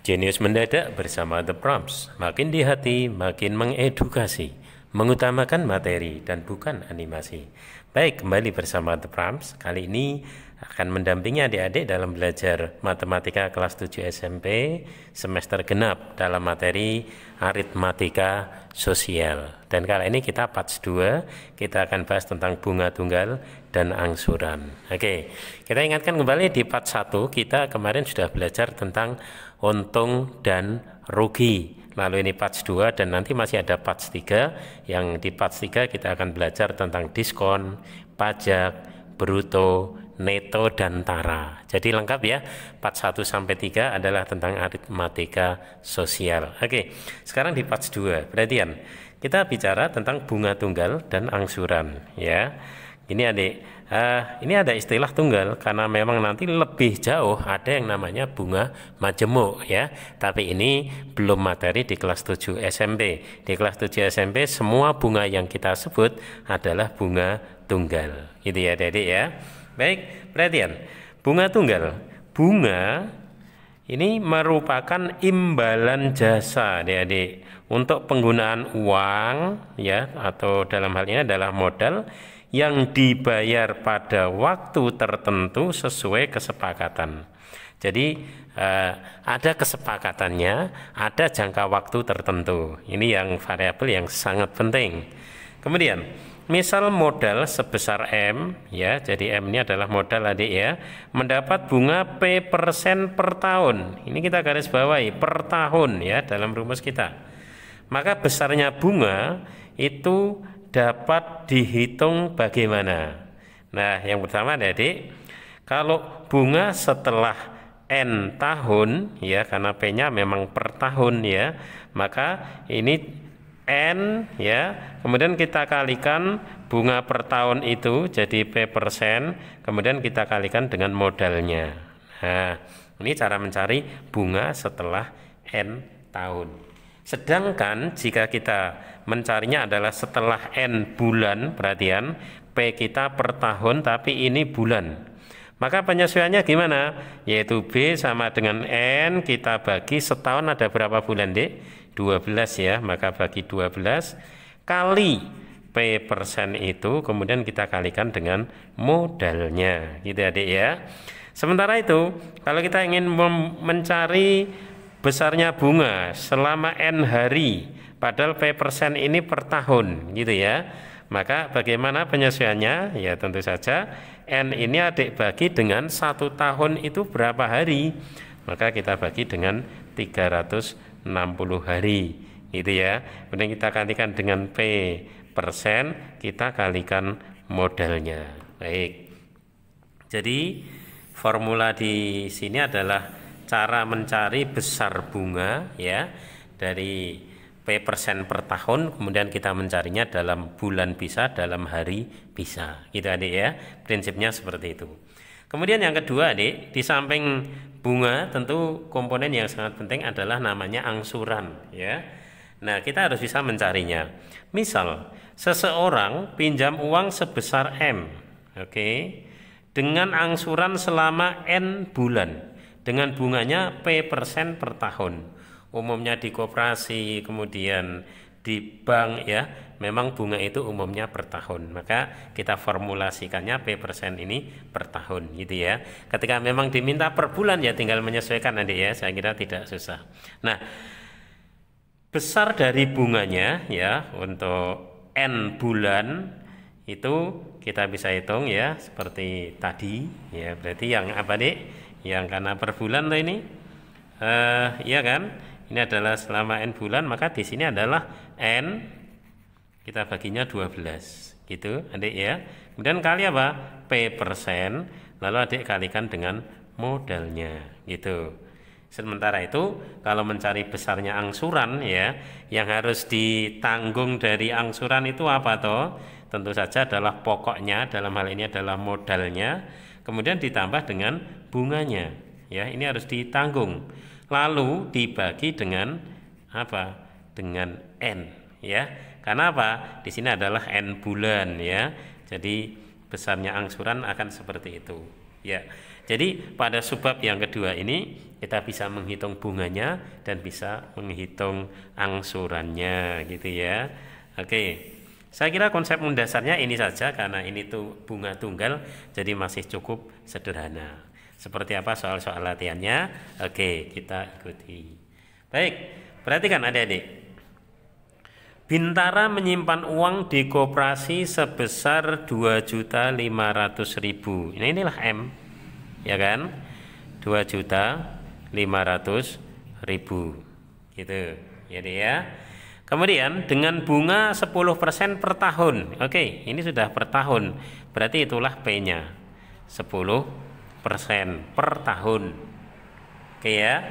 Jenius mendadak bersama The Prompts, makin di hati, makin mengedukasi, mengutamakan materi dan bukan animasi. Baik, kembali bersama The Prompts. Kali ini akan mendampingi adik-adik dalam belajar matematika kelas 7 SMP semester genap dalam materi aritmatika sosial. Dan kali ini kita parts 2, kita akan bahas tentang bunga tunggal dan angsuran. Oke, kita ingatkan kembali di part 1 kita kemarin sudah belajar tentang untung dan rugi. Lalu ini parts 2 dan nanti masih ada parts 3, yang di parts 3 kita akan belajar tentang diskon, pajak, bruto, neto, dan tara. Jadi lengkap ya, part 1 sampai 3 adalah tentang aritmatika sosial. Oke, sekarang di parts 2, perhatian. Kita bicara tentang bunga tunggal dan angsuran ya. Ini adik, ini ada istilah tunggal karena memang nanti lebih jauh ada yang namanya bunga majemuk ya. Tapi ini belum materi di kelas 7 SMP. Di kelas 7 SMP semua bunga yang kita sebut adalah bunga tunggal. Gitu ya adik ya. Baik, perhatian. Bunga tunggal. Bunga ini merupakan imbalan jasa adik-adik untuk penggunaan uang ya, atau dalam hal ini adalah modal yang dibayar pada waktu tertentu sesuai kesepakatan. Jadi ada kesepakatannya, ada jangka waktu tertentu. Ini yang variabel yang sangat penting. Kemudian misal modal sebesar M ya, jadi M ini adalah modal adik ya, mendapat bunga P% per tahun. Ini kita garis bawahi per tahun ya dalam rumus kita. Maka besarnya bunga itu dapat dihitung bagaimana? Nah, yang pertama adik, kalau bunga setelah N tahun ya, karena P-nya memang per tahun ya, maka ini N ya, kemudian kita kalikan bunga per tahun itu jadi P%, kemudian kita kalikan dengan modalnya. Nah, ini cara mencari bunga setelah N tahun. Sedangkan jika kita mencarinya adalah setelah N bulan, perhatian, P kita per tahun tapi ini bulan. Maka penyesuaiannya gimana? Yaitu B sama dengan N, kita bagi setahun ada berapa bulan, Dek? 12 ya, maka bagi 12 kali P% itu, kemudian kita kalikan dengan modalnya, gitu Adik ya. Sementara itu, kalau kita ingin mencari besarnya bunga selama N hari, padahal P% ini per tahun, gitu ya. Maka bagaimana penyesuaiannya? Ya tentu saja N ini adik bagi dengan 1 tahun itu berapa hari? Maka kita bagi dengan 360 hari, gitu ya. Kemudian kita kalikan dengan P%, kita kalikan modalnya. Baik. Jadi formula di sini adalah cara mencari besar bunga ya dari P% per tahun, kemudian kita mencarinya dalam bulan bisa, dalam hari bisa, gitu adik ya. Prinsipnya seperti itu. Kemudian yang kedua adik, di samping bunga tentu komponen yang sangat penting adalah namanya angsuran ya. Nah, kita harus bisa mencarinya. Misal seseorang pinjam uang sebesar M, oke, dengan angsuran selama N bulan, dengan bunganya P% per tahun. Umumnya di koperasi, kemudian di bank ya, memang bunga itu umumnya per tahun. Maka kita formulasikannya P% ini per tahun, gitu ya. Ketika memang diminta per bulan ya tinggal menyesuaikan nanti ya, saya kira tidak susah. Nah, besar dari bunganya ya untuk N bulan itu kita bisa hitung ya seperti tadi ya. Berarti yang apa Dik? Yang karena per bulan tuh ini iya kan, ini adalah selama N bulan, maka di sini adalah N kita baginya 12 gitu adik ya. Kemudian kali apa? P%, lalu adik kalikan dengan modalnya gitu. Sementara itu kalau mencari besarnya angsuran ya, yang harus ditanggung dari angsuran itu apa toh? Tentu saja adalah pokoknya, dalam hal ini adalah modalnya, kemudian ditambah dengan bunganya ya, ini harus ditanggung lalu dibagi dengan apa? Dengan N ya. Karena apa? Di sini adalah N bulan ya. Jadi besarnya angsuran akan seperti itu ya. Jadi pada subbab yang kedua ini kita bisa menghitung bunganya dan bisa menghitung angsurannya gitu ya. Oke. Saya kira konsep mendasarnya ini saja karena ini tuh bunga tunggal jadi masih cukup sederhana. Seperti apa soal-soal latihannya? Oke, kita ikuti. Baik, perhatikan adik-adik. Bintara menyimpan uang di koperasi sebesar 2.500.000. Inilah M, ya kan? 2.500.000, gitu, ya deh ya. Kemudian dengan bunga 10% per tahun. Oke, ini sudah per tahun. Berarti itulah P-nya. 10% per tahun. Oke ya.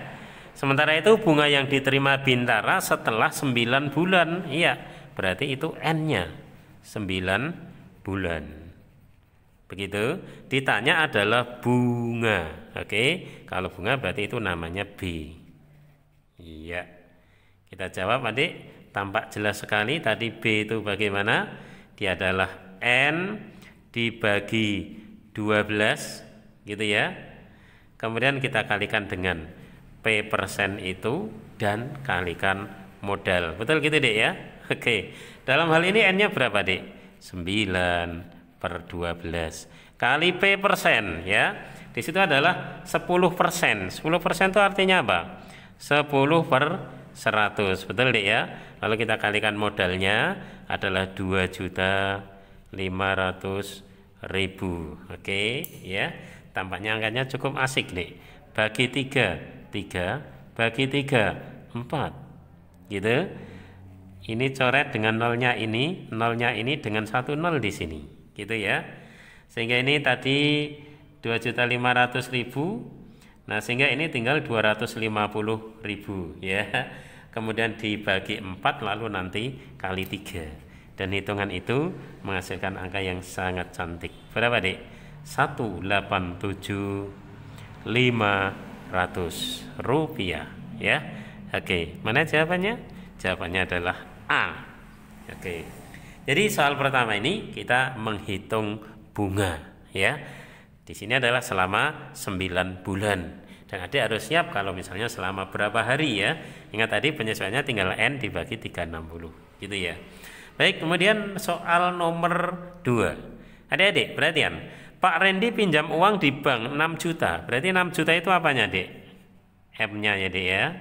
Sementara itu bunga yang diterima Bintara setelah 9 bulan. Iya, berarti itu N-nya 9 bulan. Begitu. Ditanya adalah bunga. Oke, kalau bunga berarti itu namanya B. Iya. Kita jawab adik. Tampak jelas sekali tadi B itu bagaimana? Dia adalah N dibagi 12 gitu ya. Kemudian kita kalikan dengan P persen itu dan kalikan modal. Betul gitu dek ya? Oke. Dalam hal ini N-nya berapa dek? 9/12 kali P persen ya. Di situ adalah 10%. 10% itu artinya apa? 10/100. Betul dek ya? Lalu kita kalikan modalnya adalah 2.500.000. Oke ya. Tampaknya angkanya cukup asik dek. Bagi 3 bagi 3 4 gitu. Ini coret dengan nolnya ini dengan 1 nol di sini gitu ya. Sehingga ini tadi 2.500.000. Nah sehingga ini tinggal 250.000 ya. Kemudian dibagi 4 lalu nanti kali 3 dan hitungan itu menghasilkan angka yang sangat cantik. Berapa dek? 187.500 rupiah ya. Oke, mana jawabannya? Jawabannya adalah A. Oke. Jadi soal pertama ini kita menghitung bunga ya. Di sini adalah selama 9 bulan. Dan adik harus siap kalau misalnya selama berapa hari ya. Ingat tadi penyesuaiannya tinggal N dibagi 360 gitu ya. Baik, kemudian soal nomor 2. Adik-adik perhatian. Pak Randy pinjam uang di bank 6 juta. Berarti 6 juta itu apanya, Dek? M-nya ya, Dek ya.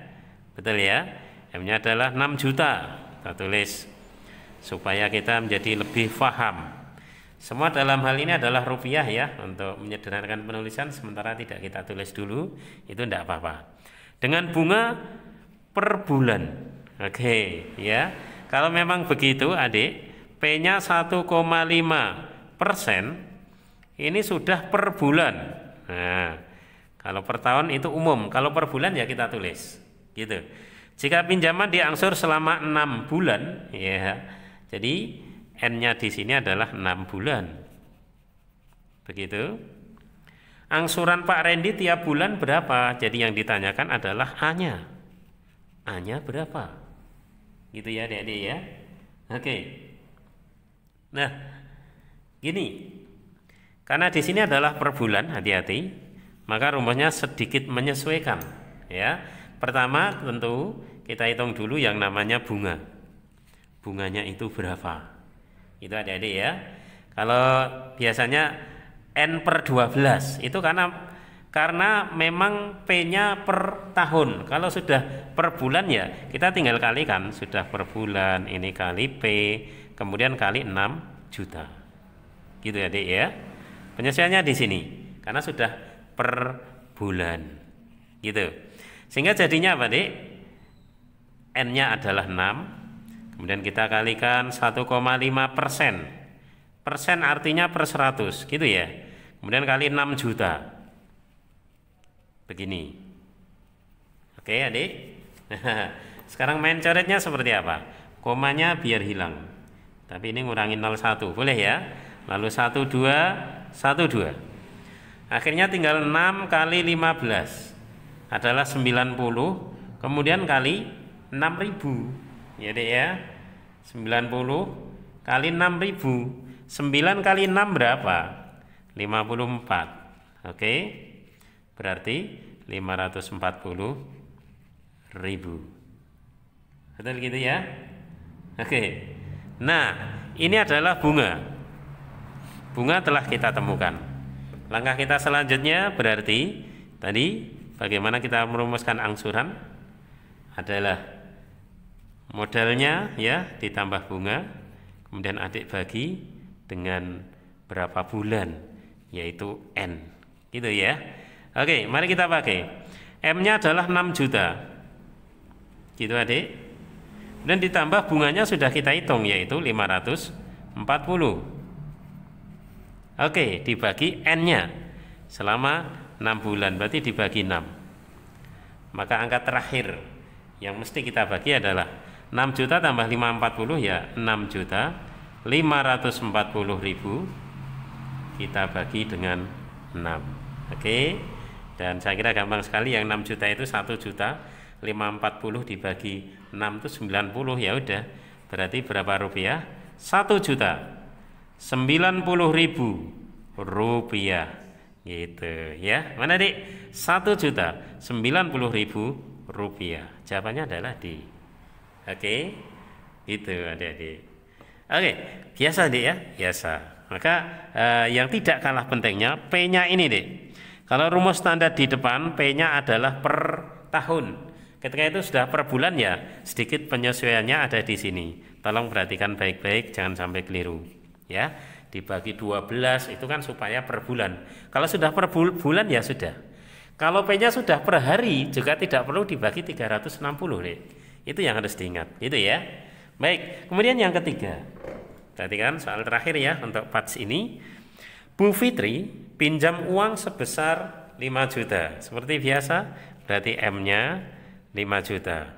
Betul ya? M-nya adalah 6 juta. Kita tulis supaya kita menjadi lebih paham. Semua dalam hal ini adalah rupiah ya, untuk menyederhanakan penulisan sementara tidak kita tulis dulu, itu tidak apa-apa. Dengan bunga per bulan. Oke, ya. Kalau memang begitu, Adik, P-nya 1,5%. Ini sudah per bulan. Nah, kalau per tahun itu umum. Kalau per bulan ya kita tulis, gitu. Jika pinjaman diangsur selama 6 bulan, ya. Jadi N-nya di sini adalah 6 bulan. Begitu. Angsuran Pak Randy tiap bulan berapa? Jadi yang ditanyakan adalah A-nya. A-nya berapa? Gitu ya, Adik-adik ya. Oke. Nah, gini. Karena di sini adalah per bulan, hati-hati, maka rumusnya sedikit menyesuaikan. Ya, pertama tentu kita hitung dulu yang namanya bunga. Bunganya itu berapa? Itu adik-adik ya. Kalau biasanya N per 12 itu karena memang P-nya per tahun. Kalau sudah per bulan ya kita tinggal kalikan, sudah per bulan ini kali P, kemudian kali 6 juta. Gitu ya, Dek ya. Penyesuaiannya di sini karena sudah per bulan gitu. Sehingga jadinya apa, Dek? N-nya adalah 6. Kemudian kita kalikan 1,5%. Persen artinya per 100 gitu ya. Kemudian kali 6 juta. Begini. Oke, Adik. Sekarang main coretnya seperti apa? Komanya biar hilang. Tapi ini ngurangin 01, boleh ya? Lalu 12 12. Akhirnya tinggal 6 kali 15 adalah 90, kemudian kali 6.000. Ya, Dek ya. 90 kali 6.000. 9 kali 6 berapa? 54. Oke. berarti 540.000. Betul gitu ya? Oke. Nah, ini adalah bunga. Bunga telah kita temukan. Langkah kita selanjutnya berarti tadi bagaimana kita merumuskan angsuran adalah modalnya ya ditambah bunga, kemudian adik bagi dengan berapa bulan, yaitu N. Gitu ya. Oke, mari kita pakai. M-nya adalah 6 juta. Gitu adik. Dan ditambah bunganya sudah kita hitung, yaitu 540. Oke, dibagi N-nya selama 6 bulan, berarti dibagi 6. Maka angka terakhir yang mesti kita bagi adalah 6 juta tambah 540 ya 6.540.000 kita bagi dengan 6. Oke. Dan saya kira gampang sekali, yang 6 juta itu 1.540 dibagi 6 itu 90, ya udah. Berarti berapa rupiah? 1.090.000 rupiah. Gitu ya. Mana Dik? 1.090.000 rupiah. Jawabannya adalah D. Oke. Itu adik-adik. Oke, biasa Dik ya, biasa. Maka yang tidak kalah pentingnya P-nya ini Dik. Kalau rumus standar di depan P-nya adalah per tahun. Ketika itu sudah per bulan ya sedikit penyesuaiannya ada di sini. Tolong perhatikan baik-baik, jangan sampai keliru. Ya, dibagi 12 itu kan supaya per bulan. Kalau sudah per bulan ya sudah. Kalau P-nya sudah per hari juga tidak perlu dibagi 360 Dik. Itu yang harus diingat, gitu ya. Baik, kemudian yang ketiga. Perhatikan soal terakhir ya untuk parts ini. Bu Fitri pinjam uang sebesar 5 juta. Seperti biasa, berarti M-nya 5 juta.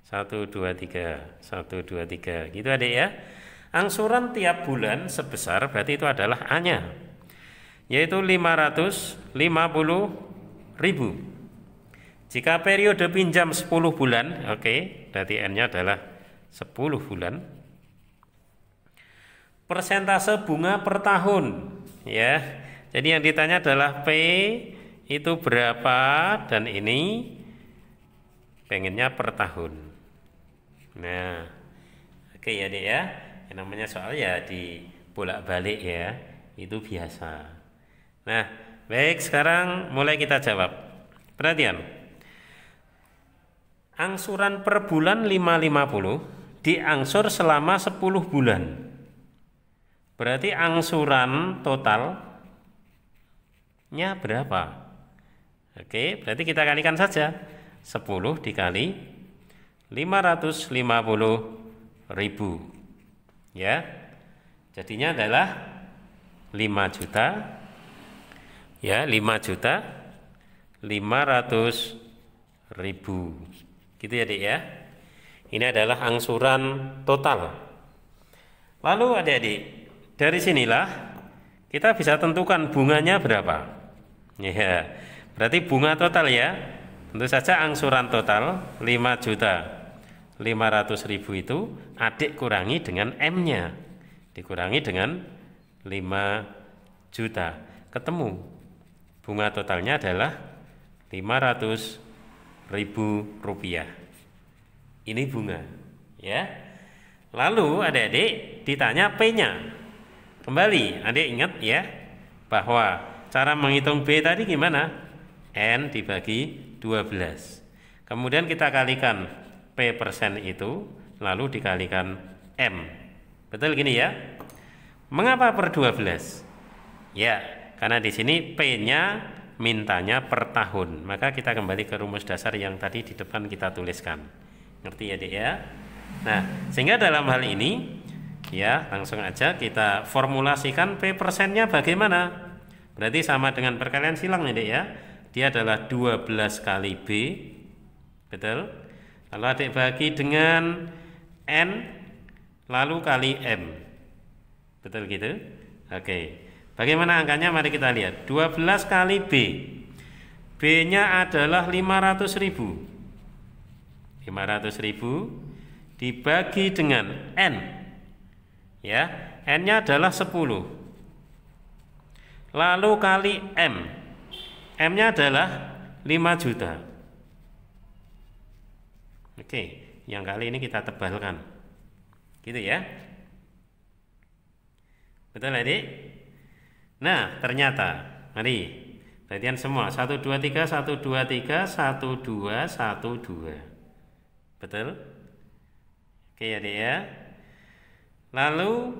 1, 2, 3, 1, 2, 3. Gitu adik ya. Angsuran tiap bulan sebesar, berarti itu adalah A-nya, yaitu 550.000. Jika periode pinjam 10 bulan, oke, berarti N-nya adalah 10 bulan. Persentase bunga per tahun, ya. Jadi yang ditanya adalah P itu berapa, dan ini pengennya per tahun. Nah, oke ya Dek ya. Yang namanya soal ya dibolak-balik ya, itu biasa. Nah, baik, sekarang mulai kita jawab. Perhatian. Angsuran per bulan 550 diangsur selama 10 bulan. Berarti angsuran totalnya berapa? Oke, berarti kita kalikan saja. 10 dikali 550.000. Ya. Jadinya adalah 5 juta. Ya, 5.500.000. Gitu ya, Dik ya. Ini adalah angsuran total. Lalu adik-adik, dari sinilah kita bisa tentukan bunganya berapa. Ya, berarti bunga total ya. Tentu saja angsuran total 5.500.000 itu adik kurangi dengan M-nya. Dikurangi dengan 5 juta. Ketemu bunga totalnya adalah 500.000 rupiah. Ini bunga, ya. Lalu adik-adik ditanya P-nya. Kembali, adik ingat ya, bahwa cara menghitung B tadi gimana? N dibagi 12. Kemudian kita kalikan P persen itu, lalu dikalikan M. Betul gini ya? Mengapa per 12? Ya, karena di sini P-nya mintanya per tahun. Maka kita kembali ke rumus dasar yang tadi di depan kita tuliskan. Ngerti ya, Dek ya? Nah, sehingga dalam hal ini ya, langsung aja kita formulasikan P persennya bagaimana? Berarti sama dengan perkalian silang ya, Dek ya. Dia adalah 12 kali B. Betul? Lalu adik bagi dengan N, lalu kali M. Betul gitu? Oke. Bagaimana angkanya? Mari kita lihat. 12 kali B. B-nya adalah 500.000. 500.000 dibagi dengan N. Ya, N-nya adalah 10. Lalu kali M. M-nya adalah 5 juta. Oke, yang kali ini kita tebalkan. Gitu ya. Betul adik? Nah, ternyata, mari, perhatian semua, 1, 2, 3, 1, 2, 3, 1, 2, 1, 2. Betul? Oke adik ya. Lalu,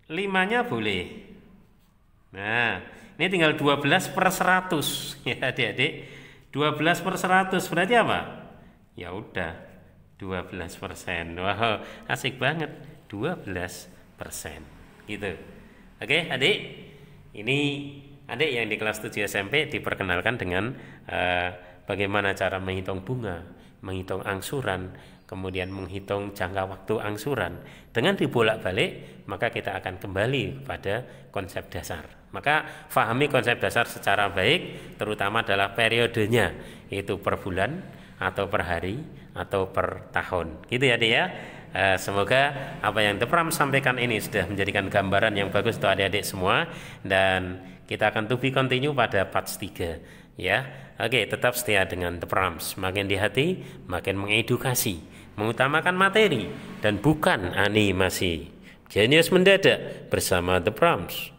5-nya boleh. Nah, ini tinggal 12 per 100. Ya adik-adik, 12 per 100 berarti apa? Ya udah, 12%. Wah, asik banget, 12%. Gitu. Oke adik, ini adik yang di kelas 7 SMP diperkenalkan dengan bagaimana cara menghitung bunga, menghitung angsuran, kemudian menghitung jangka waktu angsuran. Dengan dibolak-balik, maka kita akan kembali pada konsep dasar. Maka fahami konsep dasar secara baik, terutama adalah periodenya, yaitu per bulan atau per hari atau per tahun. Gitu ya adik ya. Semoga apa yang The Pram sampaikan ini sudah menjadikan gambaran yang bagus untuk adik-adik semua, dan kita akan to be continue pada parts 3 ya. Oke, tetap setia dengan The Prams. Makin di hati, makin mengedukasi, mengutamakan materi dan bukan animasi. Jenius mendadak bersama The Prams.